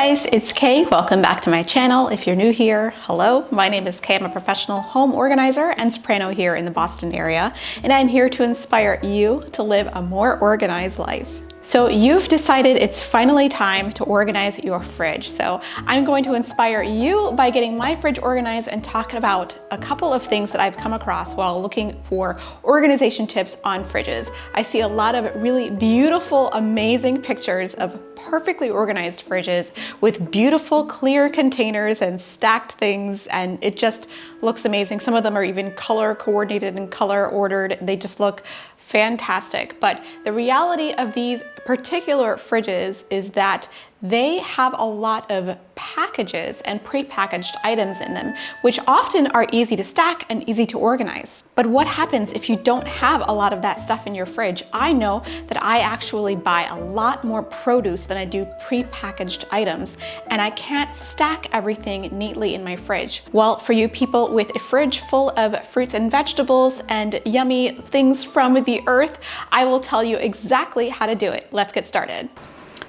guys, it's Kay. Welcome back to my channel. If you're new here, hello. My name is Kay. I'm a professional home organizer and soprano here in the Boston area, and I'm here to inspire you to live a more organized life. So you've decided it's finally time to organize your fridge. So I'm going to inspire you by getting my fridge organized and talking about a couple of things that I've come across while looking for organization tips on fridges. I see a lot of really beautiful, amazing pictures of perfectly organized fridges with beautiful clear containers and stacked things, and it just looks amazing. Some of them are even color coordinated and color ordered. They just look fantastic. But the reality of these particular fridges is that they have a lot of packages and pre-packaged items in them, which often are easy to stack and easy to organize. But what happens if you don't have a lot of that stuff in your fridge? I know that I actually buy a lot more produce than I do pre-packaged items, and I can't stack everything neatly in my fridge. Well, for you people with a fridge full of fruits and vegetables and yummy things from the earth, I will tell you exactly how to do it. Let's get started.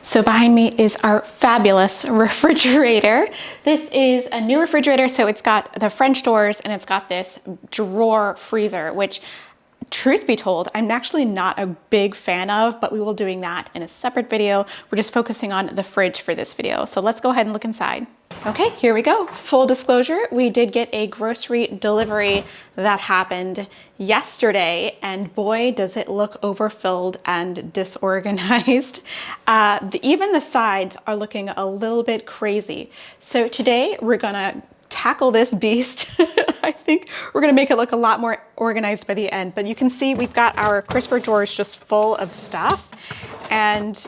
So behind me is our fabulous refrigerator. This is a new refrigerator, so it's got the French doors and it's got this drawer freezer, which, truth be told, I'm actually not a big fan of, but we will be doing that in a separate video. We're just focusing on the fridge for this video. So let's go ahead and look inside. Okay, here we go. Full disclosure, we did get a grocery delivery that happened yesterday, and boy, does it look overfilled and disorganized. Even the sides are looking a little bit crazy. So today we're gonna tackle this beast. I think we're gonna make it look a lot more organized by the end, but you can see we've got our crisper drawers just full of stuff, and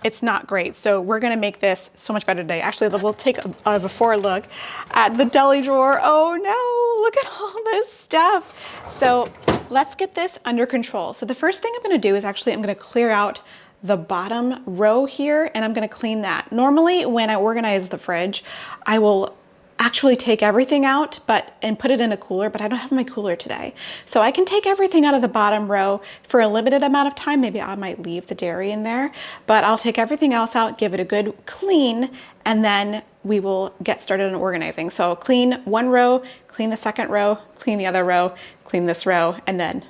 it's not great. So we're gonna make this so much better today. Actually, we'll take a before look at the deli drawer. Oh no, look at all this stuff. So let's get this under control. So the first thing I'm gonna do is I'm gonna clear out the bottom row here, and I'm gonna clean that. Normally when I organize the fridge, I will actually take everything out and put it in a cooler, but I don't have my cooler today. So I can take everything out of the bottom row for a limited amount of time. Maybe I might leave the dairy in there, but I'll take everything else out, give it a good clean, and then we will get started on organizing. So clean one row, clean the second row, clean the other row, clean this row, and then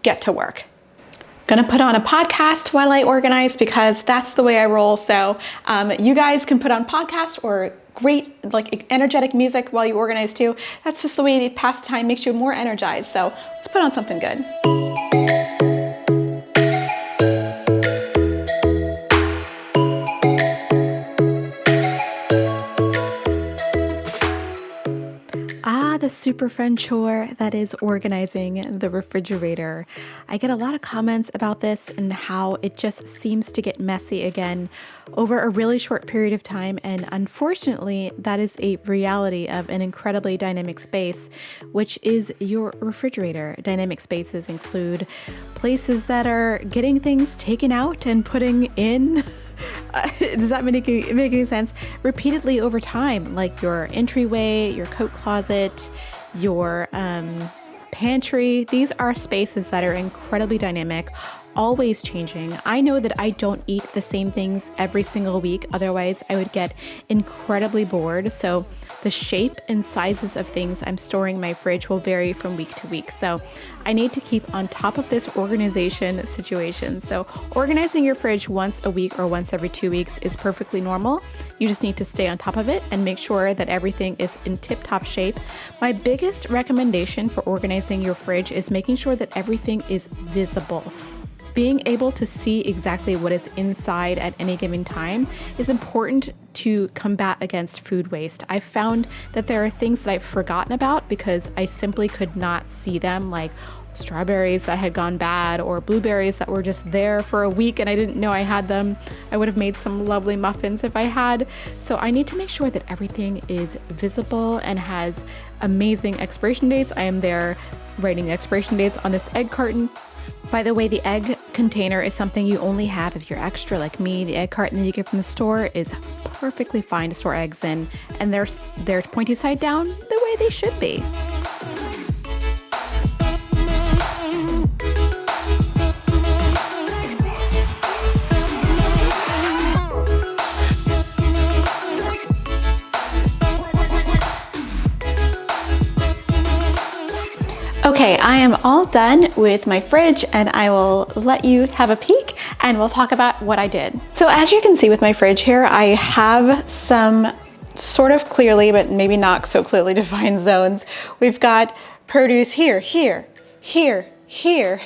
get to work. Gonna put on a podcast while I organize because that's the way I roll. So you guys can put on podcasts or great energetic music while you organize too. That's just the way to pass the time, makes you more energized. So let's put on something good. The super fun chore that is organizing the refrigerator. I get a lot of comments about this and how it just seems to get messy again over a really short period of time, and unfortunately that is a reality of an incredibly dynamic space, which is your refrigerator. Dynamic spaces include places that are getting things taken out and putting in does that make any sense? Repeatedly over time, like your entryway, your coat closet, your pantry. These are spaces that are incredibly dynamic, always changing. I know that I don't eat the same things every single week, otherwise I would get incredibly bored. So the shape and sizes of things I'm storing in my fridge will vary from week to week. So I need to keep on top of this organization situation. So organizing your fridge once a week or once every 2 weeks is perfectly normal. You just need to stay on top of it and make sure that everything is in tip-top shape. My biggest recommendation for organizing your fridge is making sure that everything is visible. Being able to see exactly what is inside at any given time is important to combat against food waste. I've found that there are things that I've forgotten about because I simply could not see them, like strawberries that had gone bad or blueberries that were just there for a week and I didn't know I had them. I would have made some lovely muffins if I had. So I need to make sure that everything is visible and has amazing expiration dates. I am there writing the expiration dates on this egg carton. By the way, the egg container is something you only have if you're extra like me. The egg carton that you get from the store is perfectly fine to store eggs in, and they're pointy side down the way they should be. Okay, I am all done with my fridge and I will let you have a peek and we'll talk about what I did. So as you can see with my fridge here, I have some sort of clearly, but maybe not so clearly defined zones. We've got produce here, here, here, here,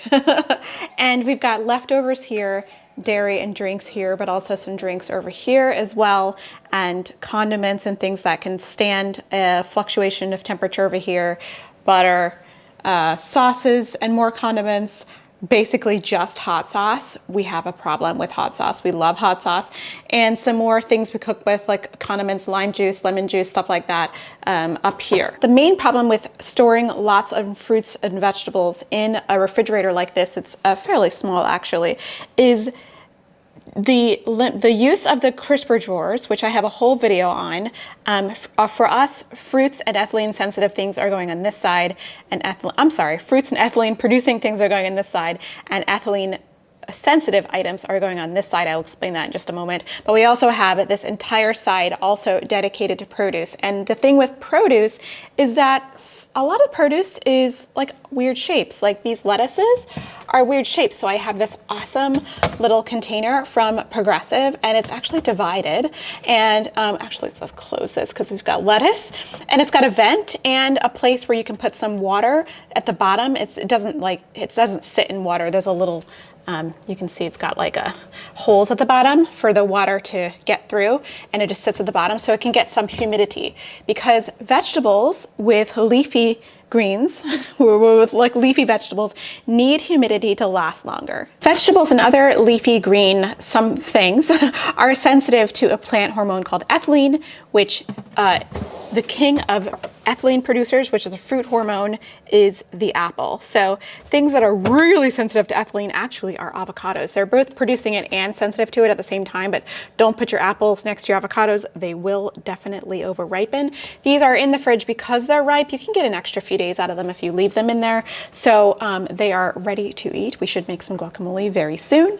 and we've got leftovers here, dairy and drinks here, but also some drinks over here as well, and condiments and things that can stand a fluctuation of temperature over here, butter, sauces and more condiments, basically just hot sauce. We have a problem with hot sauce. We love hot sauce, and some more things we cook with like condiments, lime juice, lemon juice, stuff like that up here. The main problem with storing lots of fruits and vegetables in a refrigerator like this, it's fairly small actually, is the use of the crisper drawers, which I have a whole video on. For us, fruits and ethylene sensitive things are going on this side, and fruits and ethylene producing things are going on this side, and ethylene sensitive items are going on this side. I'll explain that in just a moment. But we also have this entire side also dedicated to produce. And the thing with produce is that a lot of produce is like weird shapes. Like these lettuces are weird shapes. So I have this awesome little container from Progressive, and it's actually divided. And actually, let's just close this because we've got lettuce, and it's got a vent and a place where you can put some water at the bottom. It doesn't sit in water. There's a little you can see it's got like holes at the bottom for the water to get through, and it just sits at the bottom so it can get some humidity, because vegetables with leafy greens, with like leafy vegetables, need humidity to last longer. Vegetables and other leafy green, some things, are sensitive to a plant hormone called ethylene, which the king of ethylene producers, which is a fruit hormone, is the apple. So things that are really sensitive to ethylene actually are avocados. They're both producing it and sensitive to it at the same time, but don't put your apples next to your avocados. They will definitely over ripen. These are in the fridge because they're ripe. You can get an extra few days out of them if you leave them in there. So they are ready to eat. We should make some guacamole very soon.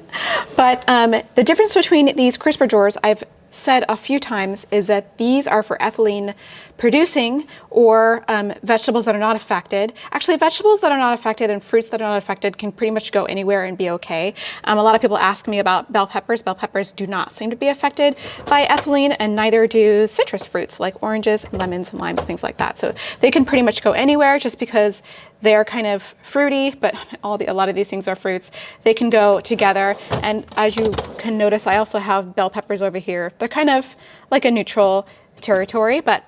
But the difference between these crisper drawers, I've said a few times, is that these are for ethylene producing or vegetables that are not affected. Actually, vegetables that are not affected and fruits that are not affected can pretty much go anywhere and be okay. A lot of people ask me about bell peppers. Bell peppers do not seem to be affected by ethylene, and neither do citrus fruits like oranges, lemons, and limes, things like that. So they can pretty much go anywhere just because they're kind of fruity, but a lot of these things are fruits. They can go together. And as you can notice, I also have bell peppers over here. They're kind of like a neutral territory, but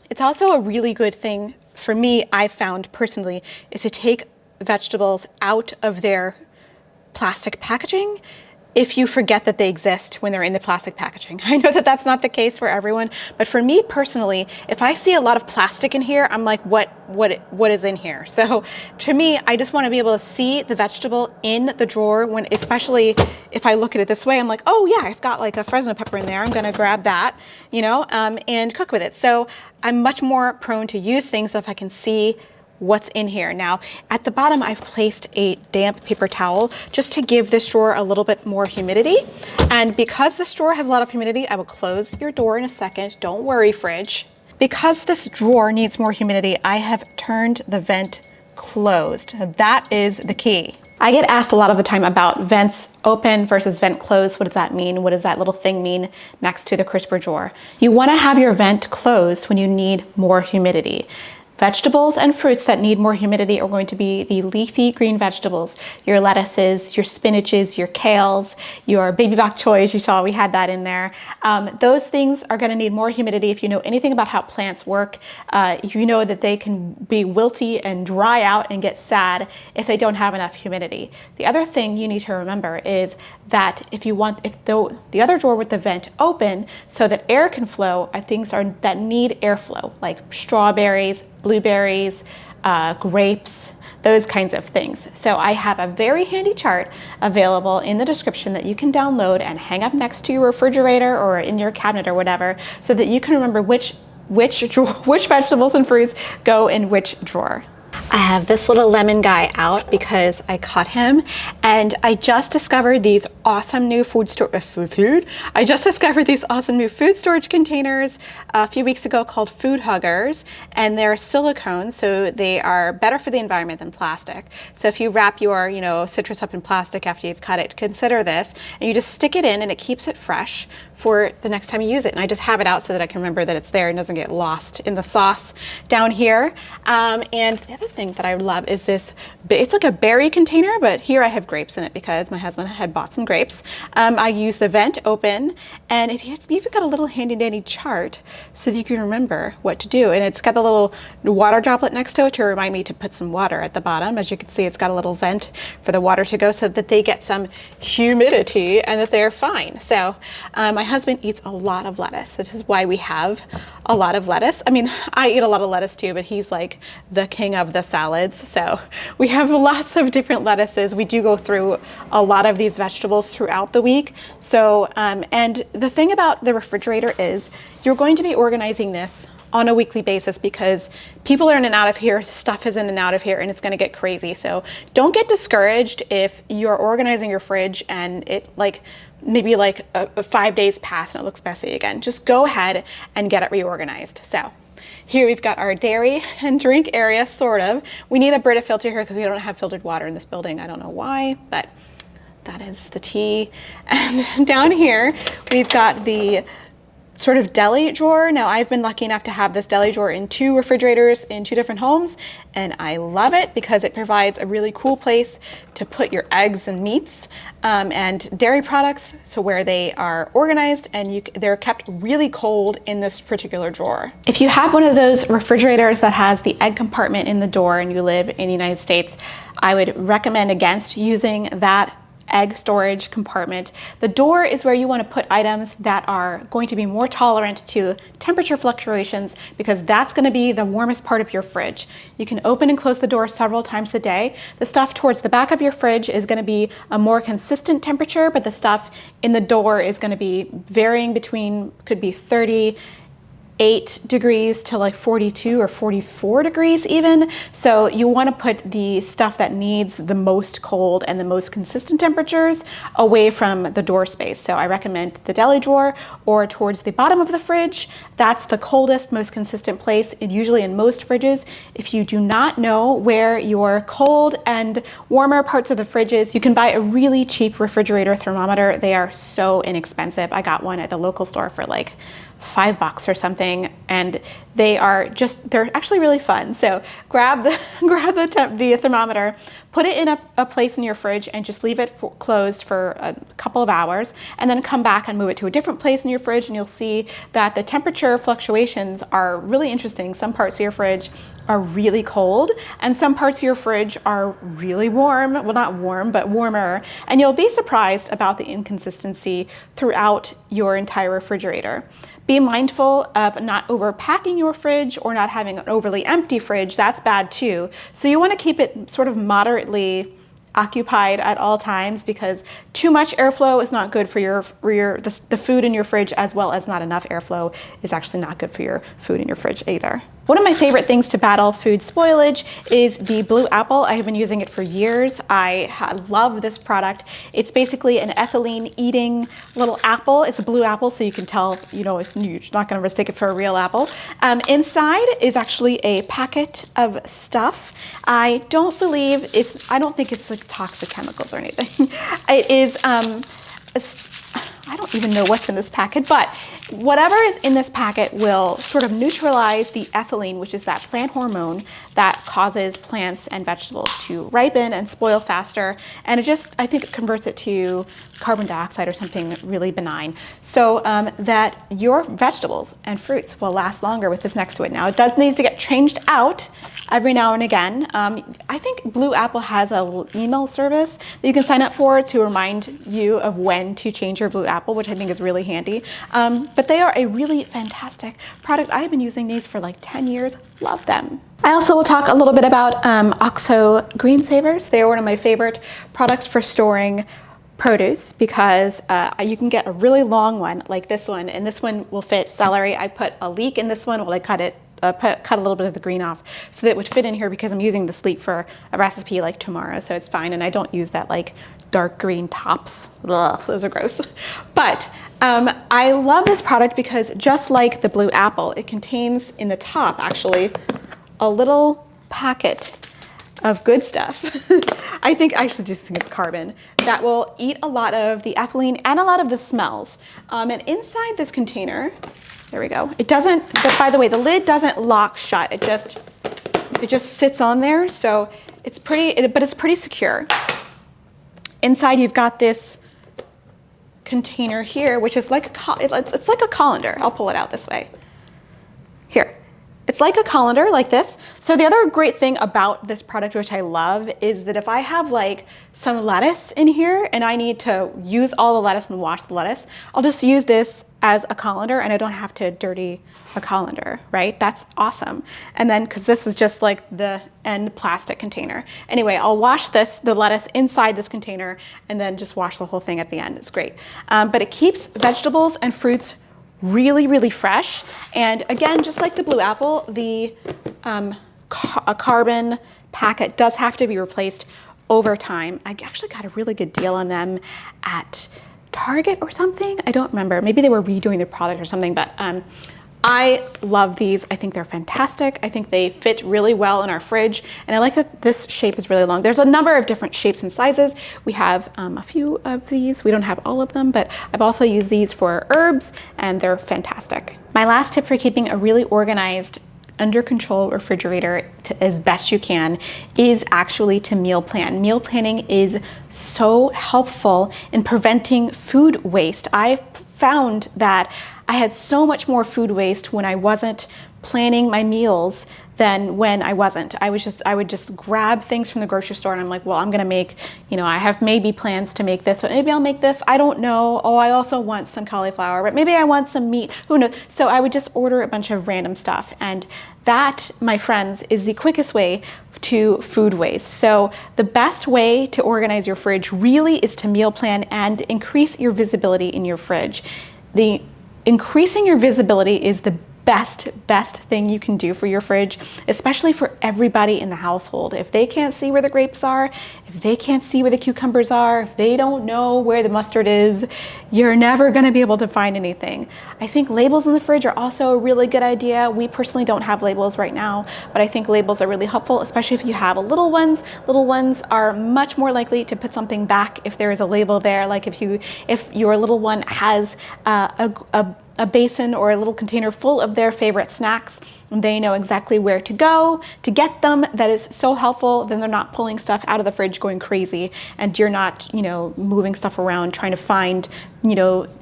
it's also a really good thing for me, I found personally, is to take vegetables out of their plastic packaging if you forget that they exist when they're in the plastic packaging. I know that that's not the case for everyone, but for me personally, if I see a lot of plastic in here, I'm like, what is in here? So to me, I just want to be able to see the vegetable in the drawer, when, especially if I look at it this way, I'm like, oh yeah, I've got like a Fresno pepper in there. I'm going to grab that, and cook with it. So I'm much more prone to use things if I can see what's in here. Now, at the bottom, I've placed a damp paper towel just to give this drawer a little bit more humidity. And because this drawer has a lot of humidity, I will close your door in a second. Don't worry, fridge. Because this drawer needs more humidity, I have turned the vent closed. That is the key. I get asked a lot of the time about vents open versus vent closed. What does that mean? What does that little thing mean next to the crisper drawer? You want to have your vent closed when you need more humidity. Vegetables and fruits that need more humidity are going to be the leafy green vegetables, your lettuces, your spinaches, your kales, your baby bok choys. You saw we had that in there. Those things are going to need more humidity. If you know anything about how plants work, you know that they can be wilty and dry out and get sad if they don't have enough humidity. The other thing you need to remember is that if the other drawer with the vent open so that air can flow, are things that need airflow, like strawberries, blueberries, grapes, those kinds of things. So I have a very handy chart available in the description that you can download and hang up next to your refrigerator or in your cabinet or whatever, so that you can remember which vegetables and fruits go in which drawer. I have this little lemon guy out because I caught him, and I just discovered these awesome new I just discovered these awesome new food storage containers a few weeks ago called Food Huggers, and they're silicone, so they are better for the environment than plastic. So if you wrap your, citrus up in plastic after you've cut it, consider this, and you just stick it in, and it keeps it fresh for the next time you use it. And I just have it out so that I can remember that it's there and doesn't get lost in the sauce down here. And the other thing that I love is this, it's like a berry container, but here I have grapes in it because my husband had bought some grapes. I use the vent open, and it has even got a little handy dandy chart so that you can remember what to do. And it's got the little water droplet next to it to remind me to put some water at the bottom. As you can see, it's got a little vent for the water to go so that they get some humidity and that they're fine. So my husband eats a lot of lettuce. This is why we have a lot of lettuce. I mean, I eat a lot of lettuce too, but he's like the king of the salads. So we have lots of different lettuces. We do go through a lot of these vegetables throughout the week. So, and the thing about the refrigerator is you're going to be organizing this on a weekly basis because people are in and out of here, stuff is in and out of here, and it's gonna get crazy. So don't get discouraged if you're organizing your fridge and it maybe 5 days pass and it looks messy again. Just go ahead and get it reorganized. So here we've got our dairy and drink area, sort of. We need a Brita filter here because we don't have filtered water in this building. I don't know why, but that is the tea. And down here, we've got the sort of deli drawer. Now, I've been lucky enough to have this deli drawer in 2 refrigerators in 2 different homes, and I love it because it provides a really cool place to put your eggs and meats and dairy products, so where they are organized and they're kept really cold in this particular drawer. If you have one of those refrigerators that has the egg compartment in the door and you live in the United States, I would recommend against using that egg storage compartment. The door is where you want to put items that are going to be more tolerant to temperature fluctuations because that's going to be the warmest part of your fridge. You can open and close the door several times a day. The stuff towards the back of your fridge is going to be a more consistent temperature, but the stuff in the door is going to be varying between, could be 38 degrees to 42 or 44 degrees even. So you want to put the stuff that needs the most cold and the most consistent temperatures away from the door space. So I recommend the deli drawer or towards the bottom of the fridge. That's the coldest, most consistent place, and usually in most fridges. If you do not know where your cold and warmer parts of the fridge is, you can buy a really cheap refrigerator thermometer. They are so inexpensive. I got one at the local store for $5 or something, and they're actually really fun. So grab the thermometer, put it in a place in your fridge and just leave it closed for a couple of hours, and then come back and move it to a different place in your fridge, and you'll see that the temperature fluctuations are really interesting. Some parts of your fridge are really cold and some parts of your fridge are really warm. Well, not warm, but warmer. And you'll be surprised about the inconsistency throughout your entire refrigerator. Be mindful of not overpacking your fridge or not having an overly empty fridge. That's bad too. So you want to keep it sort of moderately occupied at all times because too much airflow is not good for the food in your fridge, as well as not enough airflow is actually not good for your food in your fridge either. One of my favorite things to battle food spoilage is the Blue Apple. I have been using it for years. I love this product. It's basically an ethylene eating little apple. It's a blue apple, so you can tell, you're not going to mistake it for a real apple. Inside is actually a packet of stuff. I don't think it's toxic chemicals or anything. It is, I don't even know what's in this packet, but whatever is in this packet will sort of neutralize the ethylene, which is that plant hormone that causes plants and vegetables to ripen and spoil faster. And I think it converts it to carbon dioxide or something really benign, so that your vegetables and fruits will last longer with this next to it. Now, it does need to get changed out every now and again. I think Blue Apple has an email service that you can sign up for to remind you of when to change your Blue Apple, which I think is really handy. But they are a really fantastic product. I've been using these for 10 years. Love them. I also will talk a little bit about OXO Green Savers. They are one of my favorite products for storing produce because you can get a really long one like this one, and this one will fit celery. I put a leek in this one while I cut it cut a little bit of the green off so that it would fit in here because I'm using this leaf for a recipe like tomorrow, so it's fine. And I don't use that like dark green tops. Ugh, those are gross. But I love this product because just like the blue apple, it contains in the top actually a little packet of good stuff. I actually just think it's carbon that will eat a lot of the ethylene and a lot of the smells. And inside this container, there we go. It doesn't, but by the way, the lid doesn't lock shut. It just sits on there. So it's pretty, but it's pretty secure. Inside you've got this container here, which is like it's like a colander. I'll pull it out this way. Here. It's like a colander like this. So the other great thing about this product, which I love, is that if I have like some lettuce in here and I need to use all the lettuce and wash the lettuce, I'll just use this as a colander and I don't have to dirty a colander, right? That's awesome. And then, cause this is just like the end plastic container. Anyway, I'll wash the lettuce inside this container and then just wash the whole thing at the end. It's great. But it keeps vegetables and fruits really, really fresh. And again, just like the blue apple, the a carbon packet does have to be replaced over time. I actually got a really good deal on them at Target or something. I don't remember. Maybe they were redoing their product or something, but I love these. I think they're fantastic. I think they fit really well in our fridge. And I like that this shape is really long. There's a number of different shapes and sizes. We have a few of these. We don't have all of them, but I've also used these for herbs and they're fantastic. My last tip for keeping a really organized, under control refrigerator as best you can is actually to meal plan. Meal planning is so helpful in preventing food waste. I found that I had so much more food waste when I wasn't planning my meals than when I wasn't. I would just grab things from the grocery store and I'm like, well, I'm gonna make, I have maybe plans to make this, but maybe I'll make this. I don't know. Oh, I also want some cauliflower, but maybe I want some meat. Who knows? So I would just order a bunch of random stuff. And that, my friends, is the quickest way to food waste. So the best way to organize your fridge really is to meal plan and increase your visibility in your fridge. Increasing your visibility is the best thing you can do for your fridge, especially for everybody in the household. If they can't see where the grapes are, if they can't see where the cucumbers are, if they don't know where the mustard is, you're never going to be able to find anything. I think labels in the fridge are also a really good idea. We personally don't have labels right now, but I think labels are really helpful, especially if you have little ones. Little ones are much more likely to put something back if there is a label there. Like if your little one has a basin or a little container full of their favorite snacks, and they know exactly where to go to get them. That is so helpful. Then they're not pulling stuff out of the fridge going crazy, and you're not, moving stuff around trying to find,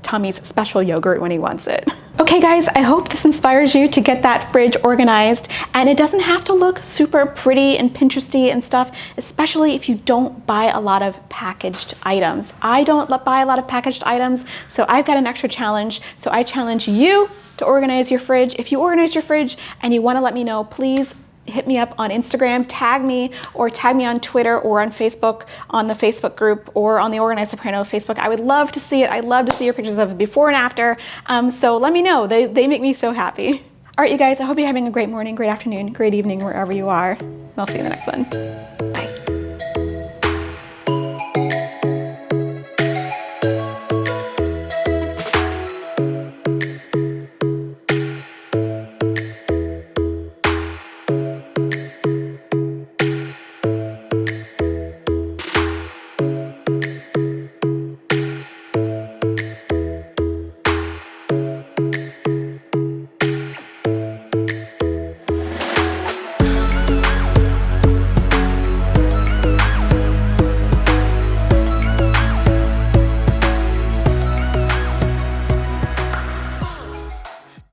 Tommy's special yogurt when he wants it. Okay guys, I hope this inspires you to get that fridge organized, and it doesn't have to look super pretty and Pinteresty and stuff, especially if you don't buy a lot of packaged items. I don't buy a lot of packaged items, so I've got an extra challenge. So I challenge you to organize your fridge. If you organize your fridge and you want to let me know, please hit me up on Instagram, tag me on Twitter or on Facebook, on the Facebook group or on the Organized Soprano Facebook. I would love to see it. I love to see your pictures of before and after. So let me know. They make me so happy. All right, you guys, I hope you're having a great morning, great afternoon, great evening, wherever you are. And I'll see you in the next one. Bye.